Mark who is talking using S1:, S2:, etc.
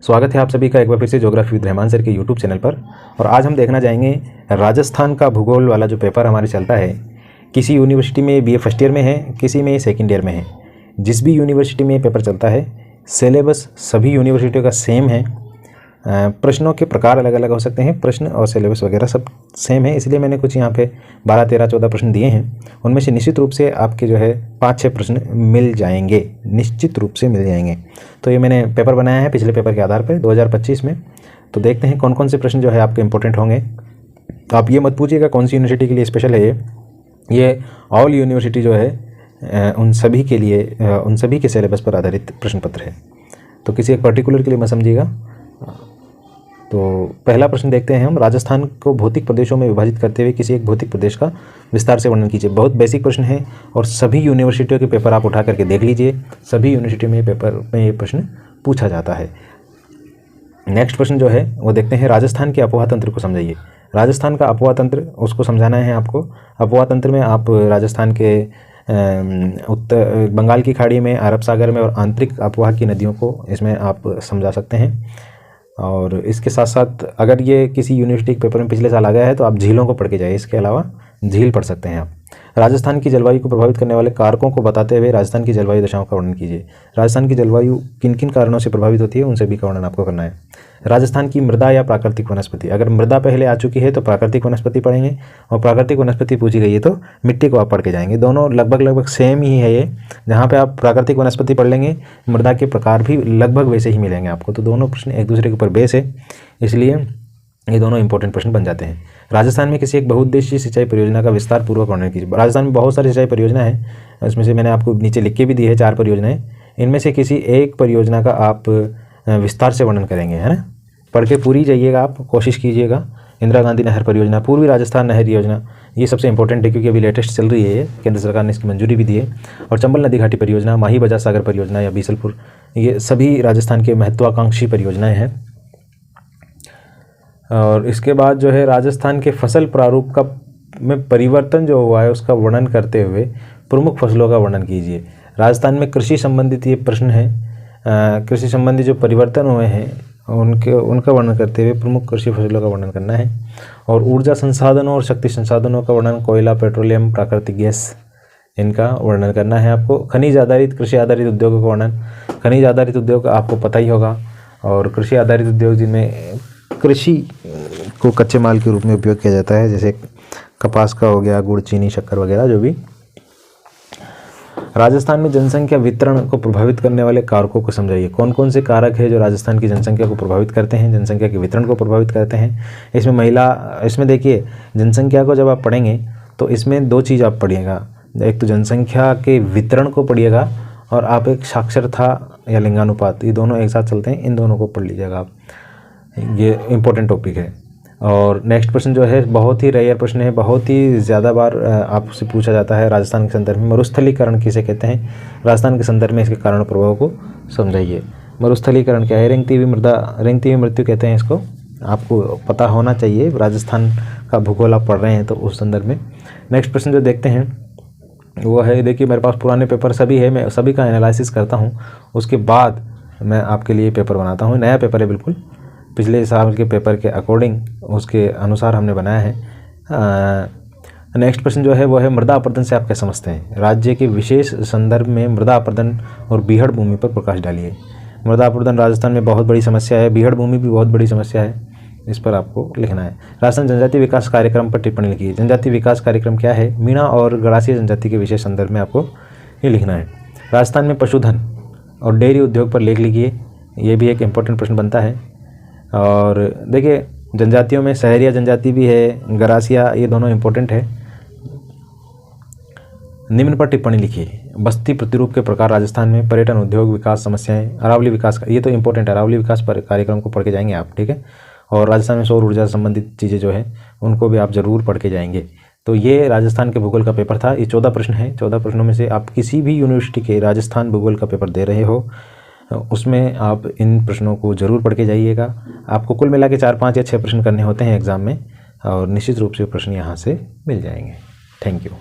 S1: स्वागत है आप सभी का एक बार फिर से ज्योग्राफी विद रहमान सर के यूट्यूब चैनल पर। और आज हम देखना जाएंगे राजस्थान का भूगोल वाला जो पेपर हमारे चलता है। किसी यूनिवर्सिटी में बीए फर्स्ट ईयर में है, किसी में सेकंड ईयर में है। जिस भी यूनिवर्सिटी में पेपर चलता है, सिलेबस सभी यूनिवर्सिटियों का सेम है। प्रश्नों के प्रकार अलग अलग हो सकते हैं, प्रश्न और सिलेबस वगैरह सब सेम है। इसलिए मैंने कुछ यहाँ पे 12, 13, 14 प्रश्न दिए हैं। उनमें से निश्चित रूप से आपके जो है 5-6 प्रश्न मिल जाएंगे, निश्चित रूप से मिल जाएंगे। तो ये मैंने पेपर बनाया है पिछले पेपर के आधार पर 2025 में। तो देखते हैं कौन कौन से प्रश्न जो है आपके इंपॉर्टेंट होंगे। तो आप ये मत पूछिएगा कौन सी यूनिवर्सिटी के लिए स्पेशल है ये ऑल यूनिवर्सिटी जो है उन सभी के लिए, उन सभी के सिलेबस पर आधारित प्रश्न पत्र है। तो किसी एक पर्टिकुलर के लिए मत समझिएगा। तो पहला प्रश्न देखते हैं हम। राजस्थान को भौतिक प्रदेशों में विभाजित करते हुए किसी एक भौतिक प्रदेश का विस्तार से वर्णन कीजिए। बहुत बेसिक प्रश्न है और सभी यूनिवर्सिटियों के पेपर आप उठा करके देख लीजिए। सभी यूनिवर्सिटी में पेपर में ये प्रश्न पूछा जाता है। नेक्स्ट प्रश्न जो है वो देखते हैं। राजस्थान के अफवाह तंत्र को समझाइए। राजस्थान का अफवाह तंत्र उसको समझाना है आपको। अफवाह तंत्र में आप राजस्थान के उत्तर बंगाल की खाड़ी में, अरब सागर में और आंतरिक अफवाह की नदियों को इसमें आप समझा सकते हैं। और इसके साथ साथ अगर ये किसी यूनिवर्सिटी के पेपर में पिछले साल आ गया है तो आप झीलों को पढ़ के जाइए। इसके अलावा झील पढ़ सकते हैं आप। राजस्थान की जलवायु को प्रभावित करने वाले कारकों को बताते हुए राजस्थान की जलवायु दशाओं का वर्णन कीजिए। राजस्थान की जलवायु किन किन कारणों से प्रभावित होती है, उन सभी का वर्णन आपको करना है। राजस्थान की मृदा या प्राकृतिक वनस्पति, अगर मृदा पहले आ चुकी है तो प्राकृतिक वनस्पति पढ़ेंगे, और प्राकृतिक वनस्पति पूछी गई है तो मिट्टी को आप पढ़ के जाएंगे। दोनों लगभग सेम ही है ये। जहाँ पे आप प्राकृतिक वनस्पति पढ़ लेंगे, मृदा के प्रकार भी लगभग वैसे ही मिलेंगे आपको। तो दोनों प्रश्न एक दूसरे के ऊपर बेस है, इसलिए ये दोनों इंपॉर्टेंट प्रश्न बन जाते हैं। राजस्थान में किसी एक बहुउद्देशीय सिंचाई परियोजना का विस्तार पूर्वक वर्णन कीजिए। राजस्थान में बहुत सारी सिंचाई परियोजना है, इसमें से मैंने आपको नीचे लिख के भी दी है 4 परियोजनाएं। इनमें से किसी एक परियोजना का आप विस्तार से वर्णन करेंगे, है ना। पढ़ के पूरी जाइएगा, आप कोशिश कीजिएगा। इंदिरा गांधी नहर परियोजना, पूर्वी राजस्थान नहर योजना, ये सबसे इंपॉर्टेंट है क्योंकि अभी लेटेस्ट चल रही है ये, केंद्र सरकार ने इसकी मंजूरी भी दी है। और चंबल नदी घाटी परियोजना, माही बजाज सागर परियोजना या बीसलपुर, ये सभी राजस्थान के महत्वाकांक्षी परियोजनाएँ हैं। और इसके बाद जो है राजस्थान के फसल प्रारूप का में परिवर्तन जो हुआ है उसका वर्णन करते हुए प्रमुख फसलों का वर्णन कीजिए। राजस्थान में कृषि संबंधित ये प्रश्न है। कृषि संबंधी जो परिवर्तन हुए हैं उनका वर्णन करते हुए प्रमुख कृषि फसलों का वर्णन करना है। और ऊर्जा संसाधनों और शक्ति संसाधनों का वर्णन, कोयला, पेट्रोलियम, प्राकृतिक गैस, इनका वर्णन करना है आपको। खनिज आधारित, कृषि आधारित उद्योगों का वर्णन। खनिज आधारित उद्योग आपको पता ही होगा, और कृषि आधारित उद्योग जिनमें कृषि को कच्चे माल के रूप में उपयोग किया जाता है, जैसे कपास का हो गया, गुड़, चीनी, शक्कर वगैरह जो भी। राजस्थान में जनसंख्या वितरण को प्रभावित करने वाले कारकों को समझाइए। कौन कौन से कारक है जो राजस्थान की जनसंख्या को प्रभावित करते हैं, जनसंख्या के वितरण को प्रभावित करते हैं। इसमें देखिए जनसंख्या को जब आप पढ़ेंगे तो इसमें 2 चीज़ आप पढ़िएगा। एक तो जनसंख्या के वितरण को पढ़िएगा, और आप एक साक्षरता या लिंगानुपात, ये दोनों एक साथ चलते हैं, इन दोनों को पढ़ लीजिएगा आप। ये इम्पोर्टेंट टॉपिक है। और नेक्स्ट प्रश्न जो है बहुत ही रेयर प्रश्न है, बहुत ही ज़्यादा बार आपसे पूछा जाता है। राजस्थान के संदर्भ में मरुस्थलीकरण किसे कहते हैं, राजस्थान के संदर्भ में इसके कारण प्रभाव को समझाइए। मरुस्थलीकरण क्या है? रेंगती हुई मृत्यु कहते हैं इसको। आपको पता होना चाहिए, राजस्थान का भूगोल आप पढ़ रहे हैं तो उस संदर्भ में। नेक्स्ट प्रश्न जो देखते हैं वो है, देखिए मेरे पास पुराने पेपर सभी है, मैं सभी का एनालिसिस करता हूँ, उसके बाद मैं आपके लिए पेपर बनाता हूँ। नया पेपर है बिल्कुल, पिछले साल के पेपर के अकॉर्डिंग, उसके अनुसार हमने बनाया है। नेक्स्ट प्रश्न जो है वो है, मृदा अपरदन से आप क्या समझते हैं? राज्य के विशेष संदर्भ में मृदा अपरदन और बीहड़ भूमि पर प्रकाश डालिए। मृदा अपरदन राजस्थान में बहुत बड़ी समस्या है, बीहड़ भूमि भी बहुत बड़ी समस्या है, इस पर आपको लिखना है। राजस्थान जनजातीय विकास कार्यक्रम पर टिप्पणी लिखिए। जनजातीय विकास कार्यक्रम क्या है? मीणा और गरासिया जनजाति के विशेष संदर्भ में आपको ये लिखना है। राजस्थान में पशुधन और डेयरी उद्योग पर लेख लिखिए, ये भी एक इम्पोर्टेंट प्रश्न बनता है। और देखिए जनजातियों में सहरिया जनजाति भी है, गरासिया, ये दोनों इम्पोर्टेंट है। निम्न पर टिप्पणी लिखिए। बस्ती प्रतिरूप के प्रकार राजस्थान में, पर्यटन, उद्योग विकास समस्याएं, अरावली विकास का, ये तो इम्पोर्टेंट है, अरावली विकास पर कार्यक्रम को पढ़ के जाएंगे आप, ठीक है। और राजस्थान में सौर ऊर्जा संबंधित चीज़ें जो है उनको भी आप ज़रूर पढ़ के जाएंगे। तो ये राजस्थान के भूगोल का पेपर था। ये 14 प्रश्न है। 14 प्रश्नों में से आप किसी भी यूनिवर्सिटी के राजस्थान भूगोल का पेपर दे रहे हो, उसमें आप इन प्रश्नों को ज़रूर पढ़ के जाइएगा। आपको कुल मिला के 4, 5 या 6 प्रश्न करने होते हैं एग्ज़ाम में, और निश्चित रूप से प्रश्न यहाँ से मिल जाएंगे। Thank you.